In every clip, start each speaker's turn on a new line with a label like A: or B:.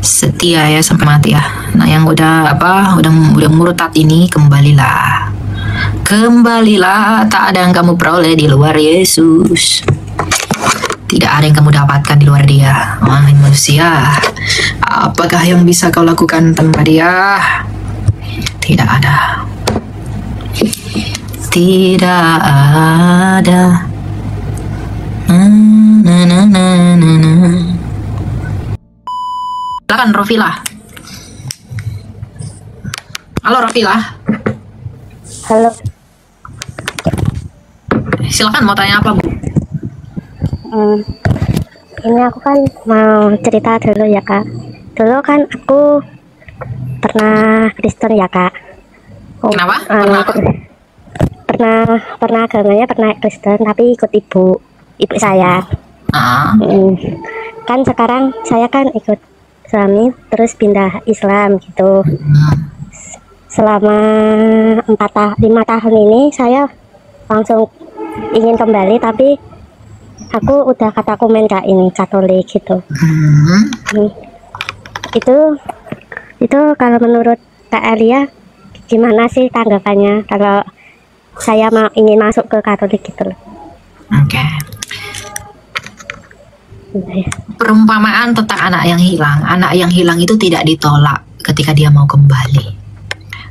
A: Setia ya sampai mati ya. Nah, yang udah murtad ini kembalilah. Kembalilah, tak ada yang kamu peroleh di luar Yesus. Tidak ada yang kamu dapatkan di luar Dia. Wahai manusia, apakah yang bisa kau lakukan tanpa Dia? Tidak ada. Tidak ada. Silakan Rofila. Halo Rofila.
B: Halo.
A: Silakan, mau tanya apa, Bu?
B: Ini aku kan mau cerita dulu ya Kak. Dulu kan aku pernah Kristen ya Kak.
A: Kenapa?
B: Pernah agamanya pernah Kristen tapi ikut ibu saya. Kan sekarang saya kan ikut suami terus pindah Islam gitu. Selama 5 tahun ini saya langsung ingin kembali, tapi aku udah kata komen Kak ini Katolik gitu. Itu kalau menurut Kak Elia gimana sih tanggapannya kalau saya ingin masuk ke Katolik gitu loh.
A: Oke. Perumpamaan tentang anak yang hilang. Anak yang hilang itu tidak ditolak ketika dia mau kembali.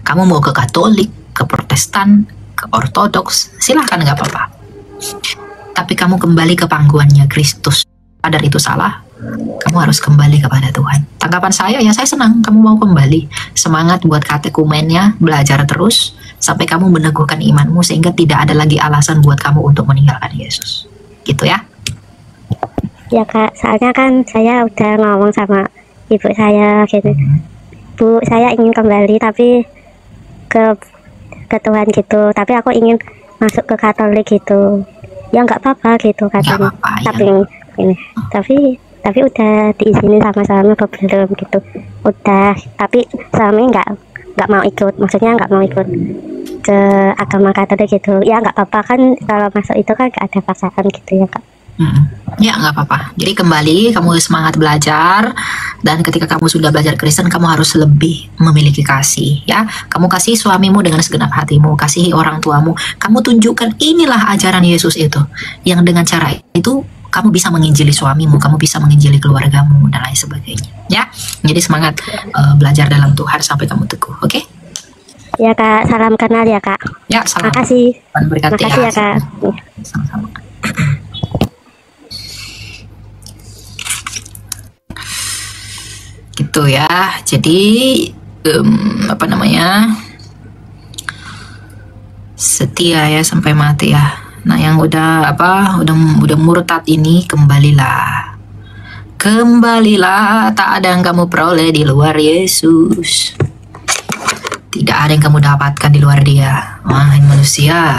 A: Kamu mau ke Katolik, ke Protestan, ke Ortodoks, silahkan, nggak apa-apa. Tapi kamu kembali ke pangkuannya Kristus. Sadar itu salah, kamu harus kembali kepada Tuhan. Tanggapan saya, ya saya senang kamu mau kembali. Semangat buat katekumennya, belajar terus, sampai kamu meneguhkan imanmu, sehingga tidak ada lagi alasan buat kamu untuk meninggalkan Yesus. Gitu ya.
B: Ya Kak, soalnya kan saya udah ngomong sama ibu saya gitu. Bu, saya ingin kembali tapi ke Tuhan gitu. Tapi aku ingin masuk ke Katolik gitu. Ya nggak apa-apa gitu katanya. Tapi udah diizinin sama suami atau belum gitu. Udah, tapi suami nggak mau ikut. Maksudnya nggak mau ikut ke agama Katolik gitu. Ya nggak apa-apa kan, kalau masuk itu kan nggak ada paksaan gitu ya Kak.
A: Ya nggak apa-apa. Jadi kembali, kamu semangat belajar, dan ketika kamu sudah belajar Kristen, kamu harus lebih memiliki kasih. Ya, kamu kasih suamimu dengan segenap hatimu, kasihi orang tuamu. Kamu tunjukkan inilah ajaran Yesus itu, yang dengan cara itu kamu bisa menginjili suamimu, kamu bisa menginjili keluargamu dan lain sebagainya. Ya, jadi semangat belajar dalam Tuhan sampai kamu teguh. Oke?
B: Ya Kak, salam kenal ya Kak.
A: Ya, salam.
B: Makasih.
A: Berkati
B: Makasih ya Kak.
A: Sama-sama. Gitu ya. Jadi setia ya sampai mati ya. Nah, yang udah murtad ini kembalilah. Kembalilah, tak ada yang kamu peroleh di luar Yesus. Tidak ada yang kamu dapatkan di luar Dia. Wahai manusia,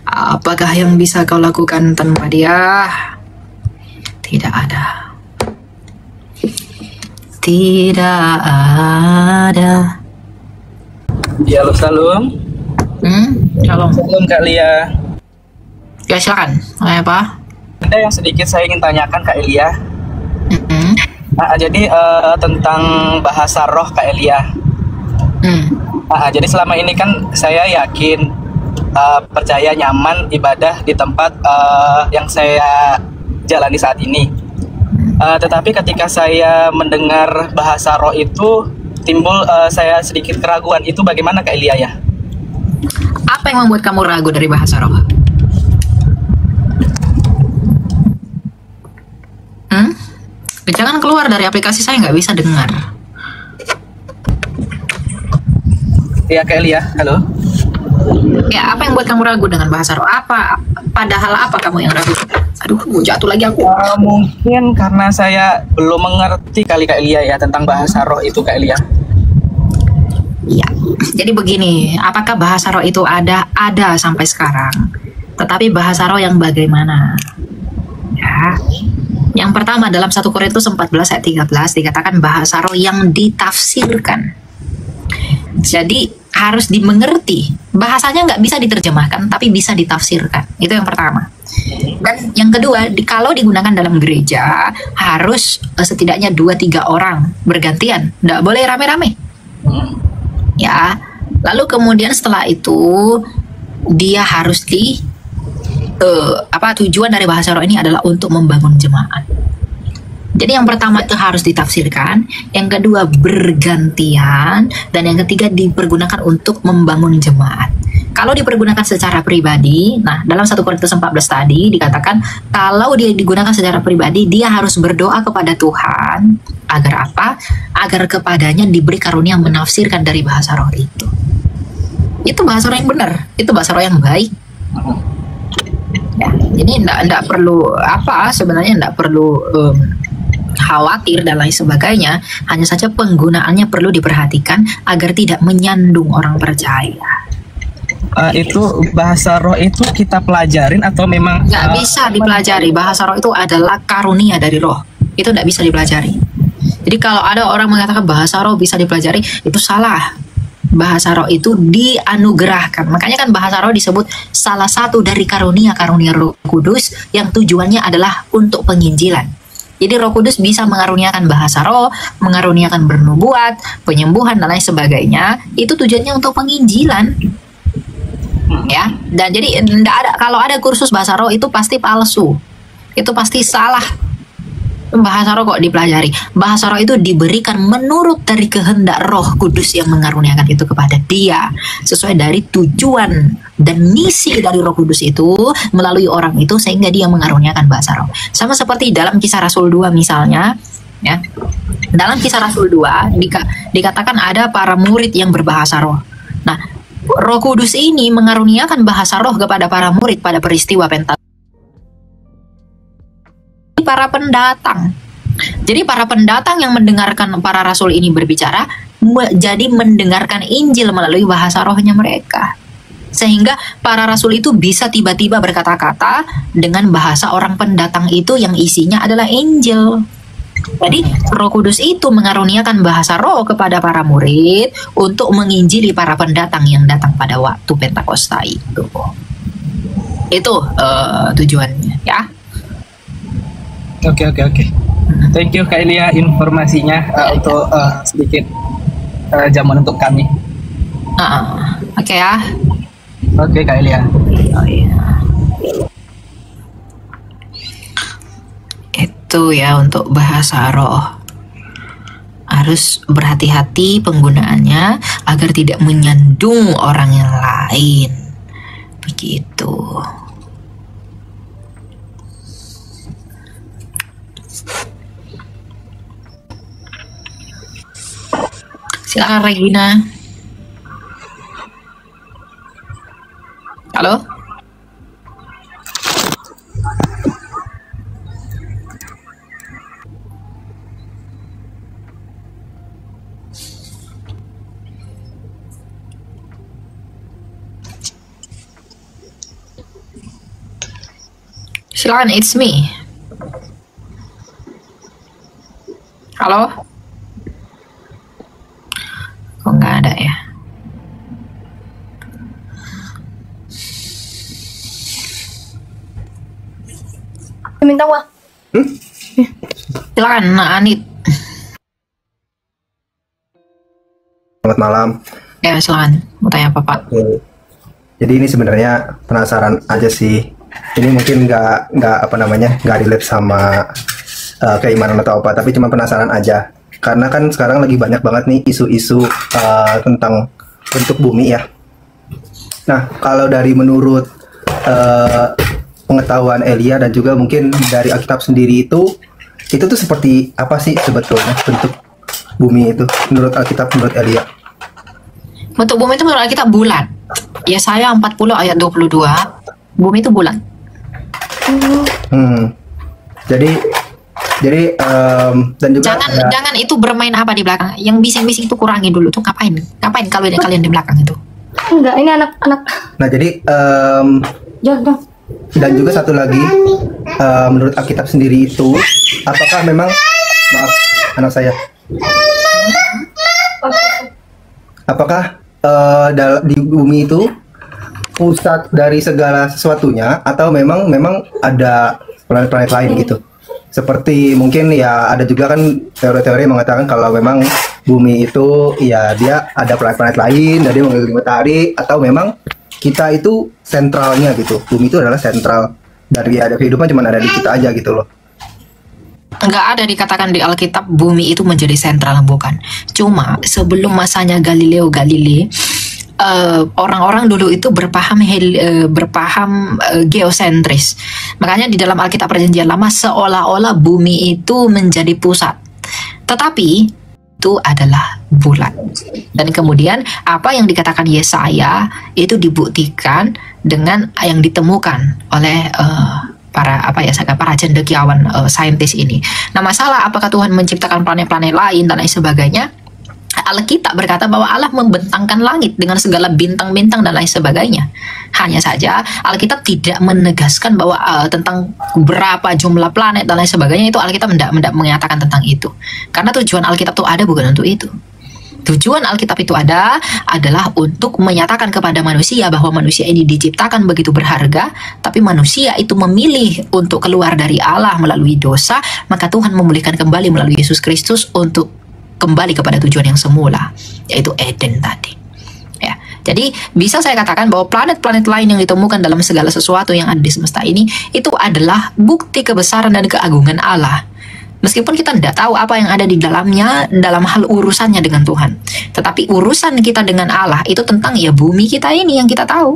A: apakah yang bisa kau lakukan tanpa Dia? Tidak ada. Tidak ada.
C: Ya, halo, salam.
A: Shalom.
C: Salam Kak Lia.
A: Ya, silakan. Apa?
C: Ada yang sedikit saya ingin tanyakan Kak Elia. Jadi tentang bahasa roh Kak Elia. Jadi selama ini kan saya yakin, percaya, nyaman ibadah di tempat yang saya jalani saat ini. Tetapi ketika saya mendengar bahasa roh itu, timbul saya sedikit keraguan. Itu bagaimana Kak Elia ya?
A: Apa yang membuat kamu ragu dari bahasa roh? Jangan keluar dari aplikasi, saya nggak bisa dengar.
C: Iya Kak Elia, halo.
A: Ya, apa yang buat kamu ragu dengan bahasa roh? Padahal apa kamu yang ragu? Aduh, jatuh lagi aku.
C: Mungkin karena saya belum mengerti kali Kak Elia ya tentang bahasa roh itu Kak Elia.
A: Iya. Jadi begini, apakah bahasa roh itu ada? Ada sampai sekarang. Tetapi bahasa roh yang bagaimana? Ya. Yang pertama dalam 1 Korintus 14 ayat 13 dikatakan bahasa roh yang ditafsirkan. Jadi harus dimengerti. Bahasanya nggak bisa diterjemahkan, tapi bisa ditafsirkan. Itu yang pertama. Dan yang kedua, kalau digunakan dalam gereja harus setidaknya 2-3 orang bergantian, tidak boleh rame-rame. Ya, lalu kemudian setelah itu dia harus tujuan dari bahasa roh ini adalah untuk membangun jemaat. Jadi yang pertama itu harus ditafsirkan, yang kedua bergantian, dan yang ketiga dipergunakan untuk membangun jemaat. Kalau dipergunakan secara pribadi, nah dalam 1 Korintus 14 tadi dikatakan kalau dia digunakan secara pribadi, dia harus berdoa kepada Tuhan agar apa? Agar kepadanya diberi karunia menafsirkan dari bahasa roh itu. Itu bahasa roh yang benar, itu bahasa roh yang baik. Ya, ini enggak perlu sebenarnya enggak perlu khawatir dan lain sebagainya, hanya saja penggunaannya perlu diperhatikan agar tidak menyandung orang percaya.
C: Itu bahasa roh itu kita pelajarin atau memang
A: nggak bisa dipelajari? Bahasa roh itu adalah karunia dari roh, itu nggak bisa dipelajari. Jadi kalau ada orang mengatakan bahasa roh bisa dipelajari, itu salah. Bahasa roh itu dianugerahkan. Makanya kan bahasa roh disebut salah satu dari karunia-karunia Roh Kudus yang tujuannya adalah untuk penginjilan. Jadi Roh Kudus bisa mengaruniakan bahasa roh, mengaruniakan bernubuat, penyembuhan dan lain sebagainya. Itu tujuannya untuk penginjilan. Ya, dan jadi kalau ada kursus bahasa roh itu pasti palsu. Itu pasti salah. Bahasa roh kok dipelajari? Bahasa roh itu diberikan menurut dari kehendak Roh Kudus yang mengaruniakan itu kepada dia, sesuai dari tujuan dan misi dari Roh Kudus itu melalui orang itu, sehingga dia mengaruniakan bahasa roh. Sama seperti dalam Kisah Rasul 2 misalnya, ya. Dalam Kisah Rasul 2 dikatakan ada para murid yang berbahasa roh. Nah, Roh Kudus ini mengaruniakan bahasa roh kepada para murid pada peristiwa Pentakosta. Para pendatang. Jadi para pendatang yang mendengarkan para rasul ini berbicara, jadi mendengarkan Injil melalui bahasa rohnya mereka. Sehingga para rasul itu bisa tiba-tiba berkata-kata dengan bahasa orang pendatang itu yang isinya adalah Injil. Jadi Roh Kudus itu mengaruniakan bahasa roh kepada para murid untuk menginjili para pendatang yang datang pada waktu Pentakosta itu. Itu tujuannya, ya.
C: Oke. Thank you Kak Elia informasinya untuk sedikit jamuan untuk kami.
A: Oke ya.
C: Oke Kak Elia.
A: Oh iya. Itu ya untuk bahasa roh. Harus berhati-hati penggunaannya agar tidak menyandung orang yang lain. Begitu. Silakan Regina. Halo? Silakan, it's me. Halo? Kok nggak ada ya?
D: Minta uang.
A: Silakan, Anit.
E: Selamat malam.
A: Ya, silakan. Mau tanya apa, Pak?
E: Oke. Jadi ini sebenarnya penasaran aja sih. Ini mungkin nggak relate sama keimanan atau apa, tapi cuma penasaran aja. Karena kan sekarang lagi banyak banget nih isu-isu tentang bentuk bumi ya. Nah, kalau dari menurut pengetahuan Elia dan juga mungkin dari Alkitab sendiri itu tuh seperti apa sih sebetulnya bentuk bumi itu menurut Alkitab, menurut Elia?
A: Bentuk bumi itu menurut kita bulan. Yesaya 40 ayat 22. Bumi itu bulan.
E: Jadi dan juga
A: jangan itu bermain apa di belakang. Yang bising-bising itu kurangi dulu. Tuh ngapain kalau kalian di belakang itu?
D: Enggak, ini anak-anak.
E: Nah, jadi
D: Jangan.
E: dan juga satu lagi, menurut Alkitab sendiri itu, apakah memang, maaf anak saya, apakah di bumi itu pusat dari segala sesuatunya atau memang ada planet-planet lain gitu. Seperti mungkin ya ada juga kan teori-teori yang mengatakan kalau memang bumi itu ya dia ada planet-planet lain dari mengelilingi matahari, atau memang kita itu sentralnya gitu. Bumi itu adalah sentral dari ada kehidupan, cuma ada di kita aja gitu loh.
A: Nggak ada dikatakan di Alkitab bumi itu menjadi sentral, bukan. Cuma sebelum masanya Galileo Galilei, orang-orang dulu itu berpaham geosentris. Makanya di dalam Alkitab Perjanjian Lama seolah-olah bumi itu menjadi pusat, tetapi itu adalah bulan. Dan kemudian apa yang dikatakan Yesaya itu dibuktikan dengan yang ditemukan oleh para cendekiawan saintis ini. Nah, masalah apakah Tuhan menciptakan planet-planet lain dan lain sebagainya? Alkitab berkata bahwa Allah membentangkan langit dengan segala bintang-bintang dan lain sebagainya. Hanya saja Alkitab tidak menegaskan bahwa tentang berapa jumlah planet dan lain sebagainya. Itu Alkitab tidak mengatakan tentang itu. Karena tujuan Alkitab itu ada bukan untuk itu. Tujuan Alkitab itu adalah untuk menyatakan kepada manusia bahwa manusia ini diciptakan begitu berharga, tapi manusia itu memilih untuk keluar dari Allah melalui dosa, maka Tuhan memulihkan kembali melalui Yesus Kristus untuk kembali kepada tujuan yang semula, yaitu Eden tadi. Ya, jadi bisa saya katakan bahwa planet-planet lain yang ditemukan dalam segala sesuatu yang ada di semesta ini itu adalah bukti kebesaran dan keagungan Allah. Meskipun kita tidak tahu apa yang ada di dalamnya dalam hal urusannya dengan Tuhan, tetapi urusan kita dengan Allah itu tentang ya bumi kita ini yang kita tahu.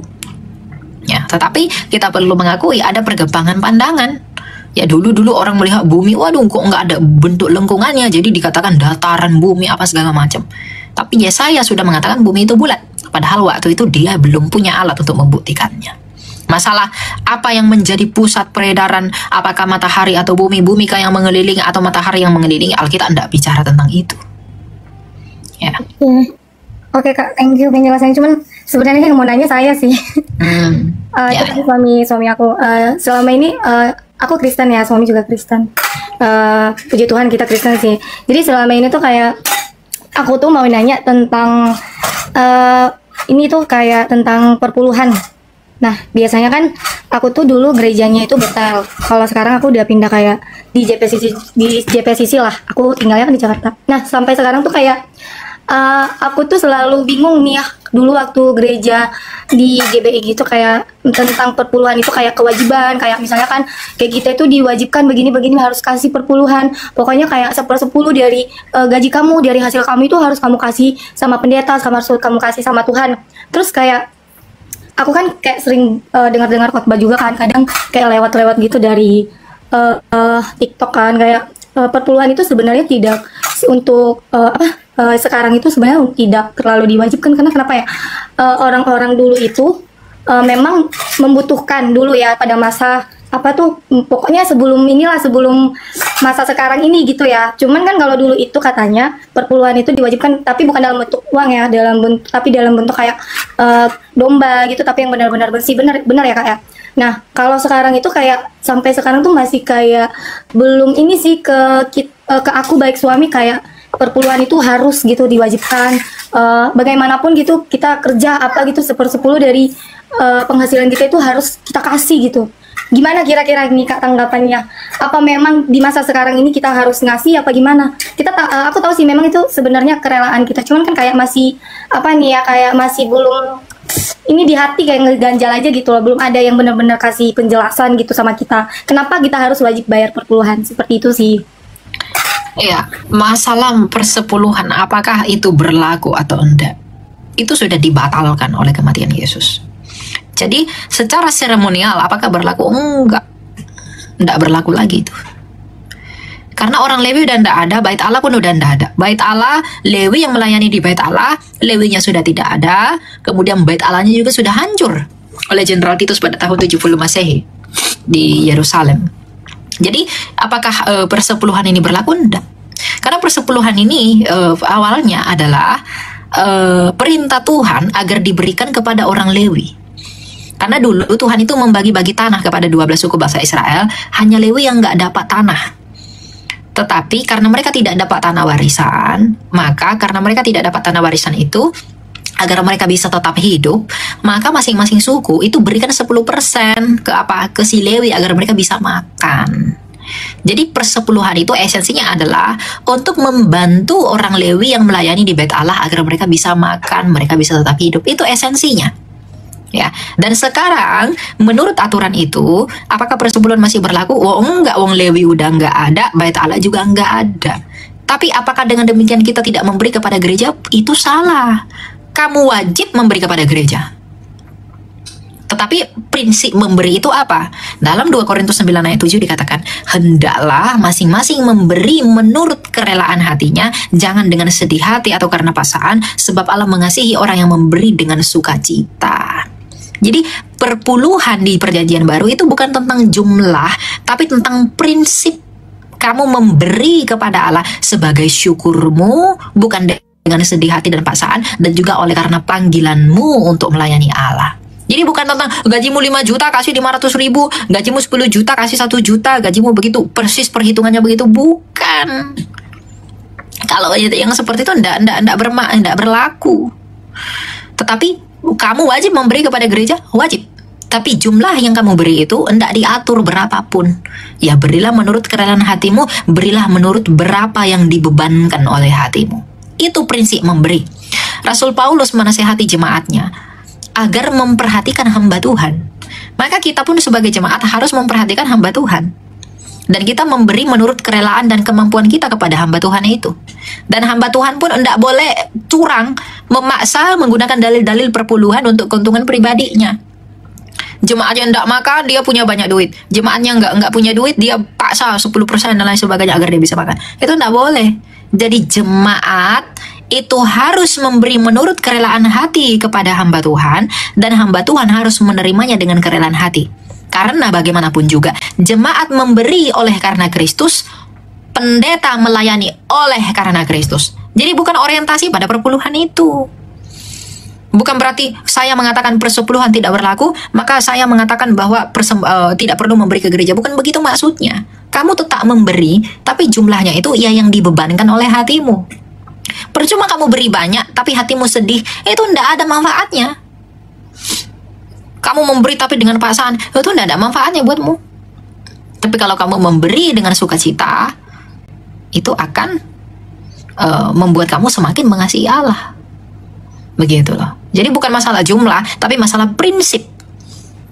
A: Ya, tetapi kita perlu mengakui ada pergembangan pandangan. Ya dulu orang melihat bumi, waduh kok nggak ada bentuk lengkungannya, jadi dikatakan dataran bumi apa segala macam. Tapi Yesaya sudah mengatakan bumi itu bulat, padahal waktu itu dia belum punya alat untuk membuktikannya. Masalah apa yang menjadi pusat peredaran, apakah matahari atau bumi kah yang mengelilingi atau matahari yang mengelilingi, Alkitab tidak bicara tentang itu. Ya.
D: Oke Kak, thank you penjelasannya. Cuman sebenarnya yang mau nanya saya sih. Itu suami aku. Selama ini aku Kristen ya, suami juga Kristen. Puji Tuhan kita Kristen sih. Jadi selama ini tuh kayak aku tuh mau nanya tentang ini tuh kayak tentang perpuluhan. Nah biasanya kan aku tuh dulu gerejanya itu Betel. Kalau sekarang aku udah pindah kayak di JPCC lah. Aku tinggalnya kan di Jakarta. Nah sampai sekarang tuh kayak aku tuh selalu bingung nih ya, dulu waktu gereja di GBI gitu kayak tentang perpuluhan itu kayak kewajiban, kayak misalnya kan kayak kita itu diwajibkan begini harus kasih perpuluhan, pokoknya kayak 1/10 dari gaji kamu, dari hasil kamu itu harus kamu kasih sama pendeta, sama harus kamu kasih sama Tuhan. Terus kayak aku kan kayak sering dengar khotbah juga kan, kadang kayak lewat gitu dari TikTok kan, kayak perpuluhan itu sebenarnya tidak untuk sekarang itu sebenarnya tidak terlalu diwajibkan. Karena kenapa ya, orang-orang dulu itu memang membutuhkan dulu ya pada masa pokoknya sebelum masa sekarang ini gitu ya. Cuman kan kalau dulu itu katanya perpuluhan itu diwajibkan, tapi bukan dalam bentuk uang ya, tapi dalam bentuk kayak domba gitu, tapi yang benar-benar bersih. Benar ya Kak ya. Nah kalau sekarang itu kayak sampai sekarang tuh masih kayak belum ini sih ke aku baik suami, kayak perpuluhan itu harus gitu diwajibkan, bagaimanapun gitu kita kerja apa gitu 1/10 dari penghasilan kita itu harus kita kasih gitu. Gimana kira-kira nih Kak tanggapannya? Apa memang di masa sekarang ini kita harus ngasih apa gimana? Aku tahu sih memang itu sebenarnya kerelaan kita, cuman kan kayak masih kayak masih belum ini di hati, kayak ngeganjal aja gitu loh, belum ada yang benar-benar kasih penjelasan gitu sama kita. Kenapa kita harus wajib bayar perpuluhan seperti itu sih?
A: Ya, masalah persepuluhan apakah itu berlaku atau enggak, itu sudah dibatalkan oleh kematian Yesus. Jadi secara seremonial apakah berlaku? Enggak berlaku lagi itu. Karena orang Lewi udah enggak ada, bait Allah pun udah enggak ada. Bait Allah, Lewi yang melayani di bait Allah, Lewinya sudah tidak ada, kemudian bait Allahnya juga sudah hancur oleh Jenderal Titus pada tahun 70 Masehi di Yerusalem. Jadi apakah persepuluhan ini berlaku? Enggak. Karena persepuluhan ini awalnya adalah perintah Tuhan agar diberikan kepada orang Lewi. Karena dulu Tuhan itu membagi-bagi tanah kepada 12 suku bangsa Israel, hanya Lewi yang nggak dapat tanah. Tetapi karena mereka tidak dapat tanah warisan, maka karena mereka tidak dapat tanah warisan itu, agar mereka bisa tetap hidup, maka masing-masing suku itu berikan 10% ke si Lewi agar mereka bisa makan. Jadi persepuluhan itu esensinya adalah untuk membantu orang Lewi yang melayani di Bait Allah agar mereka bisa makan, mereka bisa tetap hidup. Itu esensinya. Ya, dan sekarang menurut aturan itu, apakah persepuluhan masih berlaku? Oh enggak, wong Lewi udah enggak ada, Bait Allah juga enggak ada. Tapi apakah dengan demikian kita tidak memberi kepada gereja? Itu salah. Kamu wajib memberi kepada gereja. Tetapi prinsip memberi itu apa? Dalam 2 Korintus 9 ayat 7 dikatakan, hendaklah masing-masing memberi menurut kerelaan hatinya, jangan dengan sedih hati atau karena paksaan, sebab Allah mengasihi orang yang memberi dengan sukacita. Jadi perpuluhan di perjanjian baru itu bukan tentang jumlah, tapi tentang prinsip. Kamu memberi kepada Allah sebagai syukurmu, bukan dengan sedih hati dan paksaan, dan juga oleh karena panggilanmu untuk melayani Allah. Jadi bukan tentang gajimu 5 juta kasih 500 ribu, gajimu 10 juta kasih 1 juta, gajimu begitu, persis perhitungannya begitu, bukan. Kalau yang seperti itu enggak berlaku. Tetapi kamu wajib memberi kepada gereja, wajib. Tapi jumlah yang kamu beri itu hendak diatur berapapun. Ya berilah menurut kerelaan hatimu, berilah menurut berapa yang dibebankan oleh hatimu. Itu prinsip memberi. Rasul Paulus menasihati jemaatnya agar memperhatikan hamba Tuhan. Maka kita pun sebagai jemaat harus memperhatikan hamba Tuhan. Dan kita memberi menurut kerelaan dan kemampuan kita kepada hamba Tuhan itu. Dan hamba Tuhan pun tidak boleh curang, memaksa menggunakan dalil-dalil perpuluhan untuk keuntungan pribadinya. Jemaatnya tidak makan, dia punya banyak duit. Jemaatnya nggak punya duit, dia paksa 10% dan lain sebagainya agar dia bisa makan. Itu tidak boleh. Jadi jemaat itu harus memberi menurut kerelaan hati kepada hamba Tuhan, dan hamba Tuhan harus menerimanya dengan kerelaan hati. Karena bagaimanapun juga, jemaat memberi oleh karena Kristus, pendeta melayani oleh karena Kristus. Jadi bukan orientasi pada perpuluhan itu. Bukan berarti saya mengatakan persepuluhan tidak berlaku, maka saya mengatakan bahwa tidak perlu memberi ke gereja. Bukan begitu maksudnya. Kamu tetap memberi, tapi jumlahnya itu ya yang dibebankan oleh hatimu. Percuma kamu beri banyak, tapi hatimu sedih, itu tidak ada manfaatnya. Kamu memberi tapi dengan paksaan, itu tidak ada manfaatnya buatmu. Tapi kalau kamu memberi dengan sukacita, itu akan membuat kamu semakin mengasihi Allah. Begitu loh. Jadi bukan masalah jumlah, tapi masalah prinsip.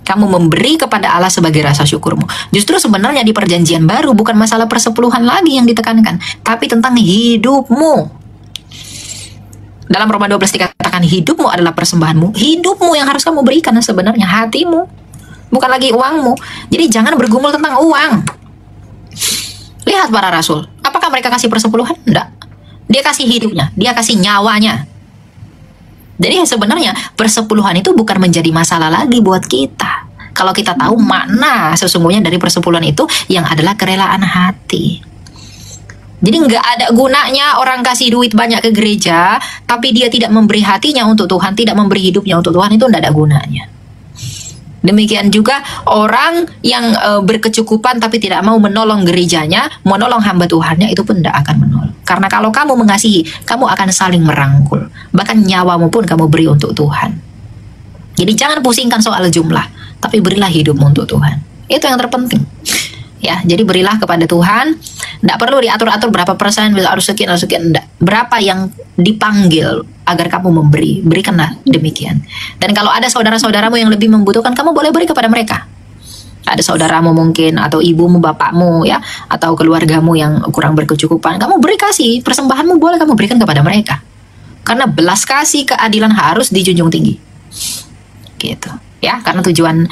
A: Kamu memberi kepada Allah sebagai rasa syukurmu. Justru sebenarnya di perjanjian baru bukan masalah persepuluhan lagi yang ditekankan, tapi tentang hidupmu. Dalam Roma 12 dikatakan hidupmu adalah persembahanmu. Hidupmu yang harus kamu berikan sebenarnya, hatimu. Bukan lagi uangmu. Jadi jangan bergumul tentang uang. Lihat para rasul. Apakah mereka kasih persepuluhan? Enggak. Dia kasih hidupnya. Dia kasih nyawanya. Jadi sebenarnya persepuluhan itu bukan menjadi masalah lagi buat kita. Kalau kita tahu makna sesungguhnya dari persepuluhan itu yang adalah kerelaan hati. Jadi nggak ada gunanya orang kasih duit banyak ke gereja, tapi dia tidak memberi hatinya untuk Tuhan, tidak memberi hidupnya untuk Tuhan, itu nggak ada gunanya. Demikian juga orang yang berkecukupan tapi tidak mau menolong gerejanya, menolong hamba Tuhannya, itu pun tidak akan menolong. Karena kalau kamu mengasihi, kamu akan saling merangkul. Bahkan nyawamu pun kamu beri untuk Tuhan. Jadi jangan pusingkan soal jumlah, tapi berilah hidupmu untuk Tuhan. Itu yang terpenting. Ya, jadi berilah kepada Tuhan. Tidak perlu diatur-atur berapa persen, harus sekian, enggak. Berapa yang dipanggil agar kamu memberi, berikanlah demikian. Dan kalau ada saudara-saudaramu yang lebih membutuhkan, kamu boleh beri kepada mereka. Ada saudaramu mungkin, atau ibumu, bapakmu, ya, atau keluargamu yang kurang berkecukupan, kamu beri kasih, persembahanmu boleh kamu berikan kepada mereka. Karena belas kasih, keadilan harus dijunjung tinggi. Gitu. Ya, karena tujuan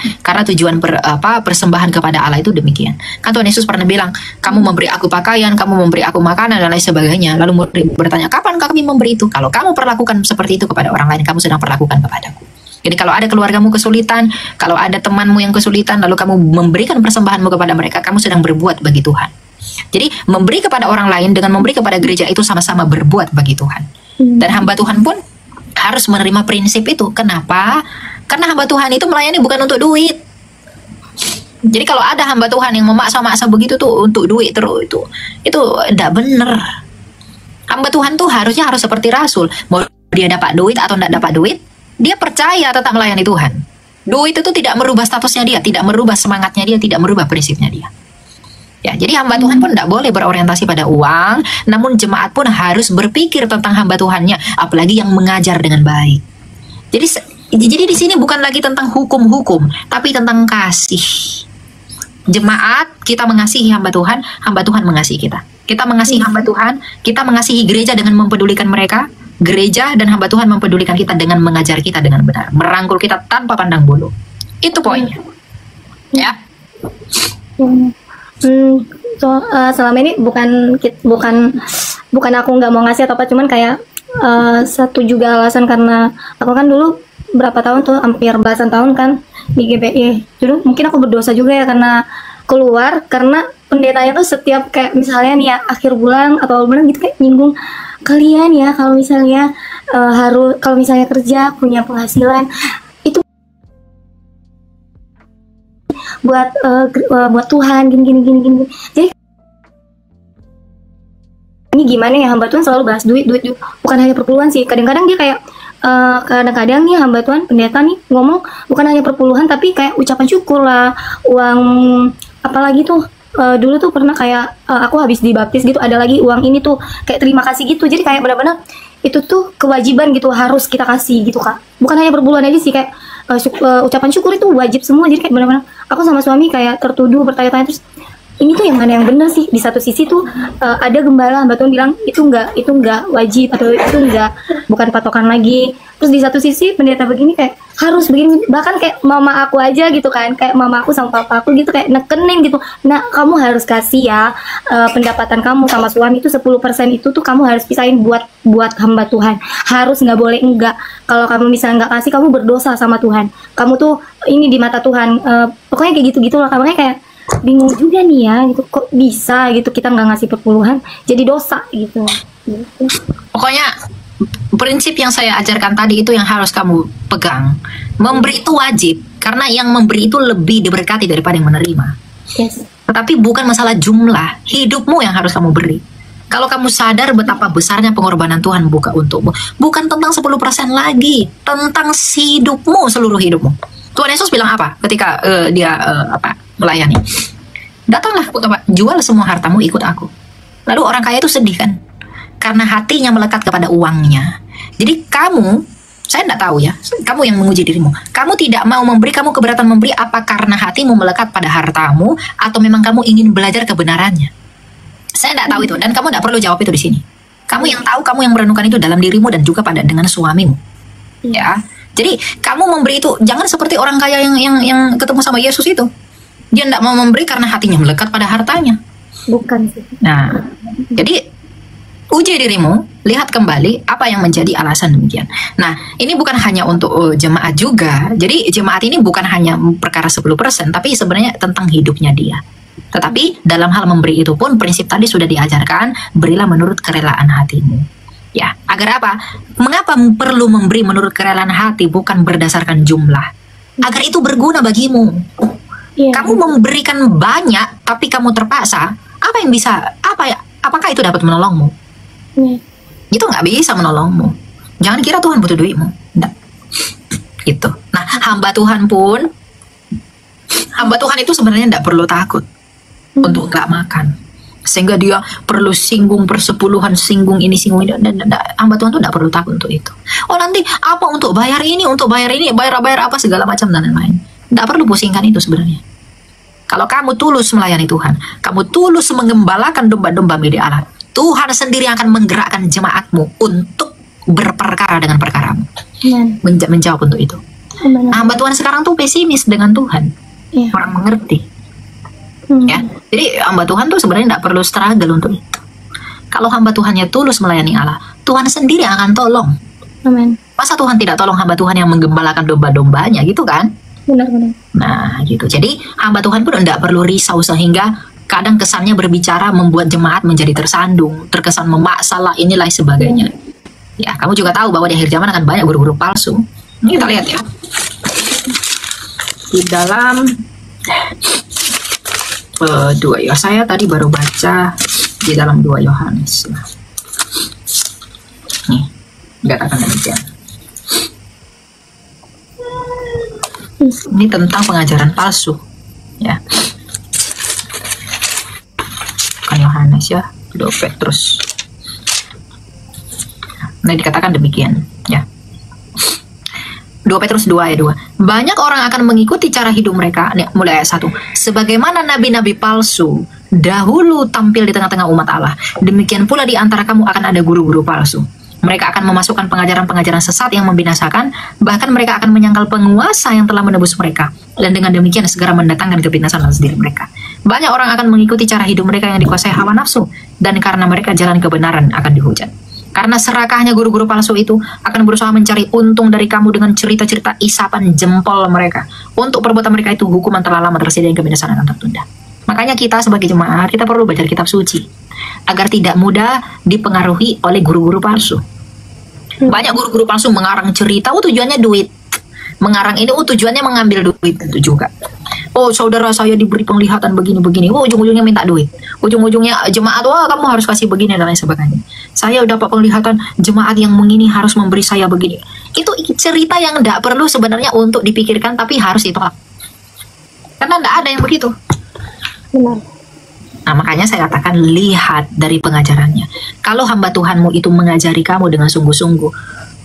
A: persembahan kepada Allah itu demikian. Kan Tuhan Yesus pernah bilang, kamu memberi aku pakaian, kamu memberi aku makanan dan lain sebagainya. Lalu murid bertanya, kapan kami memberi itu? Kalau kamu perlakukan seperti itu kepada orang lain, kamu sedang perlakukan kepadaku. Jadi kalau ada keluargamu kesulitan, kalau ada temanmu yang kesulitan, lalu kamu memberikan persembahanmu kepada mereka, kamu sedang berbuat bagi Tuhan. Jadi memberi kepada orang lain dengan memberi kepada gereja itu sama-sama berbuat bagi Tuhan. Dan hamba Tuhan pun harus menerima prinsip itu. Kenapa? Karena hamba Tuhan itu melayani bukan untuk duit. Jadi kalau ada hamba Tuhan yang memaksa-maksa begitu tuh untuk duit terus, itu tidak benar. Hamba Tuhan tuh harus seperti rasul. Mau dia dapat duit atau tidak dapat duit, dia percaya tetap melayani Tuhan. Duit itu tidak merubah statusnya dia, tidak merubah semangatnya dia, tidak merubah prinsipnya dia. Ya, jadi hamba Tuhan pun tidak boleh berorientasi pada uang, namun jemaat pun harus berpikir tentang hamba Tuhannya, apalagi yang mengajar dengan baik. Jadi di sini bukan lagi tentang hukum-hukum, tapi tentang kasih. Jemaat, kita mengasihi hamba Tuhan mengasihi kita. Kita mengasihi hamba Tuhan, kita mengasihi gereja dengan mempedulikan mereka. Gereja dan hamba Tuhan mempedulikan kita dengan mengajar kita dengan benar, merangkul kita tanpa pandang bulu. Itu poinnya. Ya.
D: Selama ini bukan aku nggak mau ngasih atau apa, cuman kayak satu juga alasan karena aku kan dulu berapa tahun tuh, hampir belasan tahun kan di GPI. Jadi mungkin aku berdosa juga ya karena keluar, karena pendetanya tuh setiap kayak misalnya nih ya akhir bulan atau awal bulan gitu kayak nyinggung, kalian ya kalau misalnya kalau misalnya kerja punya penghasilan itu buat Tuhan gini. Jadi ini gimana ya, hamba Tuhan selalu bahas duit. Bukan hanya perpuluhan sih, kadang-kadang dia kayak kadang-kadang nih hamba Tuhan pendeta nih ngomong bukan hanya perpuluhan tapi kayak ucapan syukur lah, uang apalagi tuh. Dulu tuh pernah kayak aku habis dibaptis gitu, ada lagi uang ini tuh kayak terima kasih gitu. Jadi kayak benar-benar itu tuh kewajiban gitu, harus kita kasih gitu Kak. Bukan hanya berbulan aja sih, kayak ucapan syukur itu wajib semua. Jadi kayak benar-benar aku sama suami kayak tertuduh bertanya-tanya, terus ini tuh yang mana yang benar sih. Di satu sisi tuh ada gembala hamba Tuhan bilang itu enggak wajib atau itu bukan patokan lagi. Terus di satu sisi pendeta begini kayak harus begini, bahkan kayak mama aku aja gitu kan, kayak mama aku sama papa aku gitu kayak nekenin gitu. Nah, kamu harus kasih ya pendapatan kamu sama suami itu 10% itu tuh kamu harus pisahin buat hamba Tuhan. Harus, nggak boleh enggak. Kalau kamu misalnya nggak kasih, kamu berdosa sama Tuhan. Kamu tuh ini di mata Tuhan. Pokoknya kayak gitu-gitu lah. Kamu kayak bingung juga nih ya gitu, kok bisa gitu kita nggak ngasih perpuluhan jadi dosa gitu.
A: Pokoknya prinsip yang saya ajarkan tadi itu yang harus kamu pegang. Memberi itu wajib, karena yang memberi itu lebih diberkati daripada yang menerima.
D: Yes.
A: Tetapi bukan masalah jumlah, hidupmu yang harus kamu beri. Kalau kamu sadar betapa besarnya pengorbanan Tuhan buka untukmu, bukan tentang 10% lagi, tentang hidupmu, seluruh hidupmu. Tuhan Yesus bilang apa ketika dia melayani? Datanglah, jual semua hartamu, ikut aku. Lalu orang kaya itu sedih kan? Karena hatinya melekat kepada uangnya. Jadi kamu, saya tidak tahu ya, kamu yang menguji dirimu. Kamu tidak mau memberi, kamu keberatan memberi, apa karena hatimu melekat pada hartamu, atau memang kamu ingin belajar kebenarannya? Saya tidak tahu itu, dan kamu tidak perlu jawab itu di sini. Kamu yang tahu, kamu yang merenungkan itu dalam dirimu dan juga dengan suamimu. Ya. Jadi kamu memberi itu jangan seperti orang kaya yang ketemu sama Yesus itu. Dia tidak mau memberi karena hatinya melekat pada hartanya.
D: Bukan sih.
A: Nah, jadi uji dirimu, lihat kembali apa yang menjadi alasan demikian. Nah, ini bukan hanya untuk jemaat juga. Jadi jemaat ini bukan hanya perkara 10%, tapi sebenarnya tentang hidupnya dia. Tetapi dalam hal memberi itu pun prinsip tadi sudah diajarkan, berilah menurut kerelaan hatimu. Ya, agar apa? Mengapa perlu memberi menurut kerelaan hati, bukan berdasarkan jumlah? Agar itu berguna bagimu. Kamu memberikan banyak, tapi kamu terpaksa, apa yang bisa? Apakah itu dapat menolongmu? Itu nggak bisa menolongmu. Jangan kira Tuhan butuh duitmu. Nggak. Gitu. Nah, hamba Tuhan itu sebenarnya nggak perlu takut untuk nggak makan, sehingga dia perlu singgung persepuluhan, singgung ini. Hamba Tuhan tuh nggak perlu takut untuk itu. Oh, nanti apa untuk bayar ini, bayar apa segala macam dan lain-lain. Nggak perlu pusingkan itu sebenarnya. Kalau kamu tulus melayani Tuhan, kamu tulus mengembalakan domba-domba milik Allah, Tuhan sendiri akan menggerakkan jemaatmu untuk berperkara dengan perkaramu. Menjawab untuk itu. Hamba Tuhan sekarang tuh pesimis dengan Tuhan. Orang mengerti. Ya, jadi hamba Tuhan tuh sebenarnya tidak perlu struggle untuk itu. Kalau hamba Tuhannya tulus melayani Allah, Tuhan sendiri akan tolong.
D: Amin.
A: Masa Tuhan tidak tolong hamba Tuhan yang menggembalakan domba-dombanya, gitu kan?
D: Benar-benar.
A: Nah, gitu. Jadi hamba Tuhan pun tidak perlu risau, sehingga kadang kesannya berbicara membuat jemaat menjadi tersandung, terkesan memaksa lah, inilah sebagainya. Ya, kamu juga tahu bahwa di akhir zaman akan banyak guru-guru palsu. Ini kita lihat ya. Di dalam 2 Yohanes, saya tadi baru baca di dalam 2 Yohanes. Nih. Dikatakan demikian. Ini tentang pengajaran palsu, ya. Kan Yohanes ya, 2 Petrus. Nah, dikatakan demikian, ya. 2 Petrus 2 ayat 2. Banyak orang akan mengikuti cara hidup mereka, mulai ayat 1. Sebagaimana nabi-nabi palsu dahulu tampil di tengah-tengah umat Allah, demikian pula di antara kamu akan ada guru-guru palsu. Mereka akan memasukkan pengajaran-pengajaran sesat yang membinasakan, bahkan mereka akan menyangkal penguasa yang telah menebus mereka, dan dengan demikian segera mendatangkan kebinasan atas diri mereka. Banyak orang akan mengikuti cara hidup mereka yang dikuasai hawa nafsu, dan karena mereka jalan kebenaran akan dihujat. Karena serakahnya guru-guru palsu itu akan berusaha mencari untung dari kamu dengan cerita-cerita isapan jempol mereka. Untuk perbuatan mereka itu hukuman telah lama tersedia dan kebinasan akan tertunda. Makanya kita sebagai jemaat, kita perlu baca kitab suci agar tidak mudah dipengaruhi oleh guru-guru palsu. Banyak guru-guru palsu mengarang cerita, tujuannya duit. Mengarang ini, tujuannya mengambil duit itu juga. Oh, saudara saya diberi penglihatan begini-begini. Ujung-ujungnya minta duit. Ujung-ujungnya jemaat, kamu harus kasih begini dan lain sebagainya. Saya dapat penglihatan jemaat yang begini harus memberi saya begini. Itu cerita yang tidak perlu sebenarnya untuk dipikirkan, tapi harus ditolak. Karena tidak ada yang begitu.
B: Benar.
A: Nah, makanya saya katakan lihat dari pengajarannya. Kalau hamba Tuhanmu itu mengajari kamu dengan sungguh-sungguh,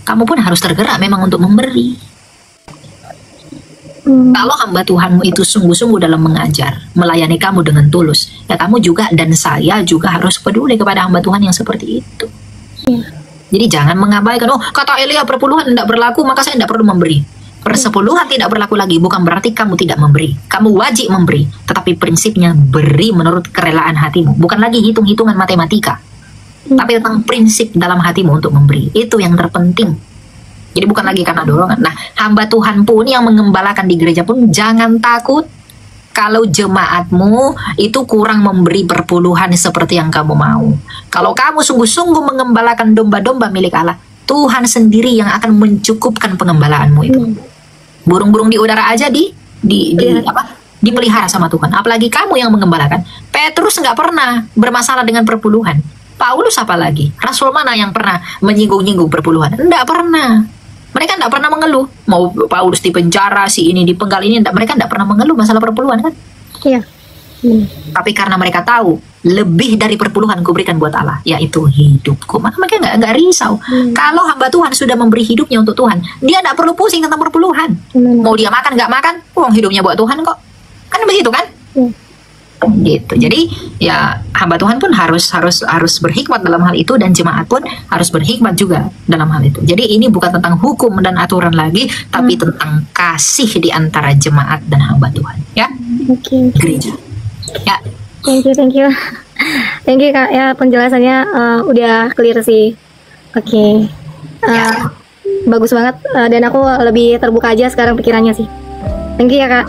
A: kamu pun harus tergerak memang untuk memberi. Kalau hamba Tuhanmu itu sungguh-sungguh dalam mengajar, melayani kamu dengan tulus, ya kamu juga dan saya juga harus peduli kepada hamba Tuhan yang seperti itu. Jadi jangan mengabaikan, kata Elia perpuluhan tidak berlaku, maka saya tidak perlu memberi. Persepuluhan tidak berlaku lagi, bukan berarti kamu tidak memberi. Kamu wajib memberi, tetapi prinsipnya beri menurut kerelaan hatimu. Bukan lagi hitung-hitungan matematika, tapi tentang prinsip dalam hatimu untuk memberi. Itu yang terpenting. Jadi bukan lagi karena dorongan. Nah, hamba Tuhan pun yang mengembalakan di gereja pun jangan takut kalau jemaatmu itu kurang memberi perpuluhan seperti yang kamu mau. Kalau kamu sungguh-sungguh mengembalakan domba-domba milik Allah, Tuhan sendiri yang akan mencukupkan pengembalaanmu itu. Burung-burung di udara aja dipelihara sama Tuhan. Apalagi kamu yang mengembalakan. Petrus nggak pernah bermasalah dengan perpuluhan. Paulus apalagi? Rasul mana yang pernah menyinggung-nyinggung perpuluhan? Nggak pernah. Mereka nggak pernah mengeluh. Mau Paulus di penjara, si ini dipenggal ini, mereka nggak pernah mengeluh masalah perpuluhan kan?
B: Iya.
A: Tapi karena mereka tahu lebih dari perpuluhan kuberikan buat Allah, yaitu hidupku, maka mereka nggak risau. Kalau hamba Tuhan sudah memberi hidupnya untuk Tuhan, dia nggak perlu pusing tentang perpuluhan. Mau dia makan nggak makan, uang hidupnya buat Tuhan kok. Kan begitu kan? Gitu. Jadi ya hamba Tuhan pun harus berhikmat dalam hal itu, dan jemaat pun harus berhikmat juga dalam hal itu. Jadi ini bukan tentang hukum dan aturan lagi, tapi tentang kasih di antara jemaat dan hamba Tuhan, ya. Gereja. Ya.
D: Thank you Kak, ya penjelasannya udah clear sih.
A: Ya.
D: Bagus banget, dan aku lebih terbuka aja sekarang pikirannya sih. Thank you ya Kak.